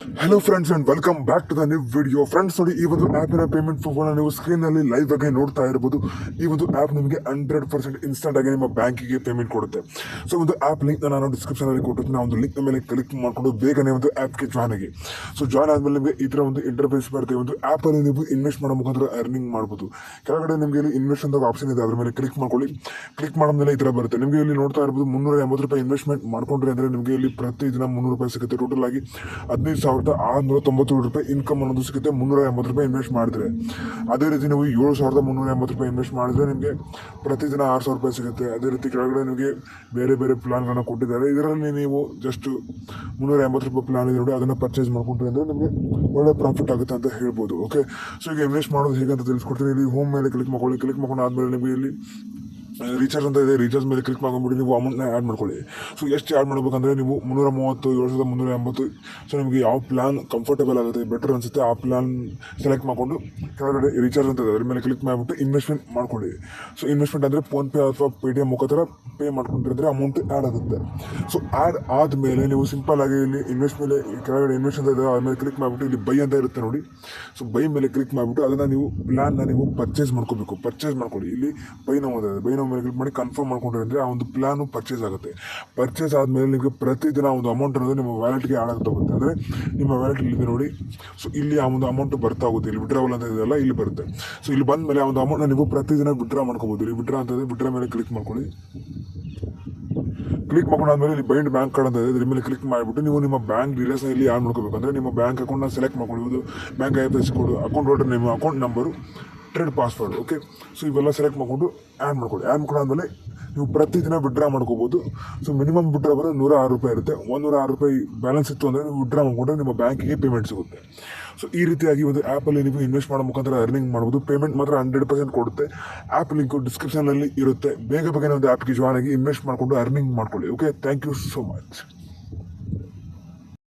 Hello friends and welcome back to the new video. Friends ನೋಡಿ, ಈ ಒಂದು ಆ್ಯಪಿನ payment ಪ್ರೂಫ್ನ ನೀವು ಸ್ಕ್ರೀನಲ್ಲಿ ಲೈವ್ ಆಗಿ ನೋಡ್ತಾ ಇರಬಹುದು. ಈ ಒಂದು ಆ್ಯಪ್ ನಿಮಗೆ 100% ಇನ್ಸ್ಟಂಟ್ ಆಗಿ ನಿಮ್ಮ ಬ್ಯಾಂಕಿಗೆ ಪೇಮೆಂಟ್ ಕೊಡುತ್ತೆ. ಸೊ ಒಂದು ಆ್ಯಪ್ ಲಿಂಕ್ ನಾನು ಡಿಸ್ಕ್ರಿಪ್ಷನಲ್ಲಿ ಕೊಟ್ಟಿರ್ತೀನಿ. ಆ ಒಂದು ಲಿಂಕ್ ಮೇಲೆ ಕ್ಲಿಕ್ ಮಾಡಿಕೊಂಡು ಬೇಗನೆ ಒಂದು ಆ್ಯಪ್ಗೆ ಜಾಯ್ನ್ ಆಗಿ. ಸೊ ಜಾಯ್ನ್ ಆದಮೇಲೆ ನಿಮಗೆ ಈ ಥರ ಒಂದು ಇಂಟರ್ಫೇಸ್ ಬರುತ್ತೆ. ಒಂದು ಆ್ಯಪಲ್ಲಿ ನೀವು ಇನ್ವೆಸ್ಟ್ ಮಾಡೋ ಮುಖಾಂತರ ಅರ್ನಿಂಗ್ ಮಾಡ್ಬೋದು. ಕೆಳಗಡೆ ನಿಮಗೆ ಇಲ್ಲಿ ಇನ್ವೆಸ್ಟ್ ಅಂತ ಆಪ್ಷನ್ ಇದೆ, ಅದ್ರ ಮೇಲೆ ಕ್ಲಿಕ್ ಮಾಡ್ಕೊಳ್ಳಿ. ಕ್ಲಿಕ್ ಮಾಡಿದ್ಮೇಲೆ ಈ ಥರ ಬರುತ್ತೆ. ನಿಮಗೆ ಇಲ್ಲಿ ನೋಡ್ತಾ ಇರ್ಬೋದು, 380 ರೂಪಾಯಿ ಇನ್ವೆಸ್ಟ್ಮೆಂಟ್ ಮಾಡ್ಕೊಂಡ್ರೆ ಅಂದರೆ ನಿಮಗೆ ಇಲ್ಲಿ ಪ್ರತಿದಿನ 300 ರೂಪಾಯಿ ಸಿಗುತ್ತೆ. ಟೋಟಲ್ ಆಗಿ 15,697 ರೂಪಾಯಿ ಇನ್ಕಮ್ ಅನ್ನೋದು ಸಿಗುತ್ತೆ 380 ರೂಪಾಯಿ ಇನ್ವೆಸ್ಟ್ ಮಾಡಿದ್ರೆ. ಅದೇ ರೀತಿ ನೀವು 7,380 ರೂಪಾಯಿ ಇನ್ವೆಸ್ಟ್ ಮಾಡಿದ್ರೆ ನಿಮಗೆ ಪ್ರತಿದಿನ 6,000 ರೂಪಾಯಿ ಸಿಗುತ್ತೆ. ಅದೇ ರೀತಿ ಕೆಳಗಡೆ ನಿಮಗೆ ಬೇರೆ ಬೇರೆ ಪ್ಲಾನ್ಗಳನ್ನ ಕೊಟ್ಟಿದ್ದಾರೆ. ಇದರಲ್ಲಿ ನೀವು ಜಸ್ಟ್ 380 ರೂಪಾಯಿ ಪ್ಲಾನ್ ಇದೆ ನೋಡಿ, ಅದನ್ನು ಪರ್ಚೇಸ್ ಮಾಡ್ಕೊಂಡ್ರೆ ಅಂದರೆ ನಿಮಗೆ ಒಳ್ಳೆ ಪ್ರಾಫಿಟ್ ಆಗುತ್ತೆ ಅಂತ ಹೇಳ್ಬೋದು. ಓಕೆ, ಸೊ ಈಗ ಇನ್ವೆಸ್ಟ್ ಮಾಡೋದು ಹೇಗೆ ಅಂತ ತಿಳಿಸ್ಕೊಡ್ತೀನಿ. ಇಲ್ಲಿ ಹೋಮ್ ಮೇಲೆ ಕ್ಲಿಕ್ ಮಾಡ್ಕೊಳ್ಳಿ. ಕ್ಲಿಕ್ ಮಾಡ್ಕೊಂಡು ಆದಮೇಲೆ ನಿಮಗೆ ಇಲ್ಲಿ ರೀಚಾರ್ಜ್ ಅಂತ ಇದೆ. ರೀಚಾರ್ಜ್ ಮೇಲೆ ಕ್ಲಿಕ್ ಮಾಡ್ಕೊಂಡ್ಬಿಟ್ಟು ನೀವು ಅಮೌಂಟ್ನ ಆ್ಯಡ್ ಮಾಡ್ಕೊಳ್ಳಿ. ಸೊ ಎಷ್ಟು ಆ್ಯಡ್ ಮಾಡಬೇಕಂದ್ರೆ ನೀವು 330, 7,380. ಸೊ ನಿಮಗೆ ಯಾವ ಪ್ಲಾನ್ ಕಂಫರ್ಟೇಬಲ್ ಆಗುತ್ತೆ, ಬೆಟರ್ ಅನಿಸುತ್ತೆ ಆ ಪ್ಲಾನ್ ಸೆಲೆಕ್ಟ್ ಮಾಡಿಕೊಂಡು ಕೆಳಗಡೆ ರೀಚಾರ್ಜ್ ಅಂತ ಇದೆ, ಅದ್ರ ಮೇಲೆ ಕ್ಲಿಕ್ ಮಾಡಿಬಿಟ್ಟು ಇನ್ವೆಸ್ಟ್ಮೆಂಟ್ ಮಾಡ್ಕೊಳ್ಳಿ. ಸೊ ಇನ್ವೆಸ್ಟ್ಮೆಂಟ್ ಅಂದರೆ ಫೋನ್ಪೇ ಅಥವಾ ಪೇಟಿಎಮ್ ಮುಖಾಂತರ ಪೇ ಮಾಡ್ಕೊಂಡಿದ್ರೆ ಅಮೌಂಟ್ ಆ್ಯಡ್ ಆಗುತ್ತೆ. ಸೊ ಆ್ಯಡ್ ಆದಮೇಲೆ ನೀವು ಸಿಂಪಲ್ ಆಗಿ ಇಲ್ಲಿ ಇನ್ವೆಸ್ಟ್ ಮೇಲೆ ಕೆಳಗಡೆ ಇನ್ವೆಸ್ಟ್ ಅಂತ ಇದೆ, ಆಮೇಲೆ ಕ್ಲಿಕ್ ಮಾಡಿಬಿಟ್ಟು ಇಲ್ಲಿ ಬೈ ಅಂತ ಇರುತ್ತೆ ನೋಡಿ. ಸೊ ಬೈ ಮೇಲೆ ಕ್ಲಿಕ್ ಮಾಡಿಬಿಟ್ಟು ಅದನ್ನು ನೀವು ಪ್ಲಾನ್ನ ನೀವು ಪರ್ಚೇಸ್ ಮಾಡ್ಕೋಬೇಕು. ಪರ್ಚೇಸ್ ಮಾಡ್ಕೊಳ್ಳಿ. ಇಲ್ಲಿ ಬೈ ನಾವು ಮೇಲೆ ಕ್ಲಿಕ್ ಮಾಡಿ ಕನ್ಫರ್ಮ್ ಮಾಡ್ಕೊಂಡ್ರೆ ಅಂದರೆ ಆ ಒಂದು ಪ್ಲಾನು ಪರ್ಚೇಸ್ ಆಗುತ್ತೆ. ಪರ್ಚೇಸ್ ಆದಮೇಲೆ ನಿಮಗೆ ಪ್ರತಿದಿನ ಒಂದು ಅಮೌಂಟ್ ಅನ್ನೋದು ನಿಮ್ಮ ವ್ಯಾಲೆಟ್ಗೆ ಆಡ್ ಆಗ್ತಾ ಹೋಗುತ್ತೆ. ಅಂದರೆ ನಿಮ್ಮ ವ್ಯಾಲೆಟ್ ಇಲ್ಲಿದೆ ನೋಡಿ. ಸೊ ಇಲ್ಲಿ ಆ ಒಂದು ಅಮೌಂಟ್ ಬರ್ತಾ ಹೋಗುತ್ತೆ. ಇಲ್ಲಿ ವಿಡ್ರಾವಲ್ ಅಂತ ಇದೆಯಲ್ಲ, ಇಲ್ಲಿ ಬರುತ್ತೆ. ಸೊ ಇಲ್ಲಿ ಬಂದ ಮೇಲೆ ಆ ಒಂದು ಅಮೌಂಟ್ನ ನೀವು ಪ್ರತಿದಿನ ವಿಡ್ರಾ ಮಾಡ್ಕೋಬೋದು. ಇಲ್ಲಿ ವಿಡ್ರಾ ಅಂತ ಇದೆ, ವಿಡ್ರಾ ಮೇಲೆ ಕ್ಲಿಕ್ ಮಾಡ್ಕೊಳ್ಳಿ. ಕ್ಲಿಕ್ ಮಾಡ್ಕೊಂಡಾದ್ಮೇಲೆ ಇಲ್ಲಿ ಬೈಂಡ್ ಬ್ಯಾಂಕ್ ಕಾರ್ಡ್ ಅಂತ ಇದೆ, ಇದ್ರ ಮೇಲೆ ಕ್ಲಿಕ್ ಮಾಡಿಬಿಟ್ಟು ನೀವು ನಿಮ್ಮ ಬ್ಯಾಂಕ್ ಡೀಟೇಲ್ಸ್ನ ಇಲ್ಲಿ ಆ್ಯಡ್ ಮಾಡ್ಕೋಬೇಕು. ಅಂದರೆ ನಿಮ್ಮ ಬ್ಯಾಂಕ್ ಅಕೌಂಟ್ನ ಸೆಲೆಕ್ಟ್ ಮಾಡ್ಕೊಳ್ಳೋದು, bank IFSC code, account holder ನಿಮ್ಮ account number, trade password. Okay, so ಇವೆಲ್ಲ ಸೆಲೆಕ್ಟ್ ಮಾಡಿಕೊಂಡು ಆ್ಯಡ್ ಮಾಡ್ಕೊಳ್ಳಿ. ಆ್ಯಡ್ ಮಾಡ್ಕೊಂಡಾದ್ಮೇಲೆ ನೀವು ಪ್ರತಿದಿನ ವಿಡ್ರಾ ಮಾಡ್ಕೋಬೋದು. ಸೊ ಮಿನಿಮಮ್ ವಿಡ್ರಾ ಬರೋ 106 ರೂಪಾಯಿ ಇರುತ್ತೆ. 106 ರೂಪಾಯಿ ಬ್ಯಾಲೆನ್ಸ್ ಇತ್ತು ಅಂದರೆ ನೀವು ವಿಡ್ರಾ ಮಾಡಿಕೊಂಡ್ರೆ ನಿಮ್ಮ ಬ್ಯಾಂಕಿಗೆ ಪೇಮೆಂಟ್ ಸಿಗುತ್ತೆ. ಸೊ ಈ ರೀತಿಯಾಗಿ ಒಂದು ಆ್ಯಪಲ್ಲಿ ನೀವು ಇನ್ವೆಸ್ಟ್ ಮಾಡೋ ಮುಖಾಂತರ ಅರ್ನಿಂಗ್ ಮಾಡ್ಬೋದು. ಪೇಮೆಂಟ್ ಮಾತ್ರ 100% ಕೊಡುತ್ತೆ. ಆ್ಯಪ್ ಲಿಂಕು ಡಿಸ್ಕ್ರಿಪ್ಷನಲ್ಲಿ ಇರುತ್ತೆ. ಬೇಗ ಬೇಗನೆ ಒಂದು ಆ್ಯಪ್ಗೆ ಜಾಯ್ನ್ ಆಗಿ ಇನ್ವೆಸ್ಟ್ ಮಾಡಿಕೊಂಡು ಅರ್ನಿಂಗ್ ಮಾಡ್ಕೊಳ್ಳಿ. Okay, thank you so much.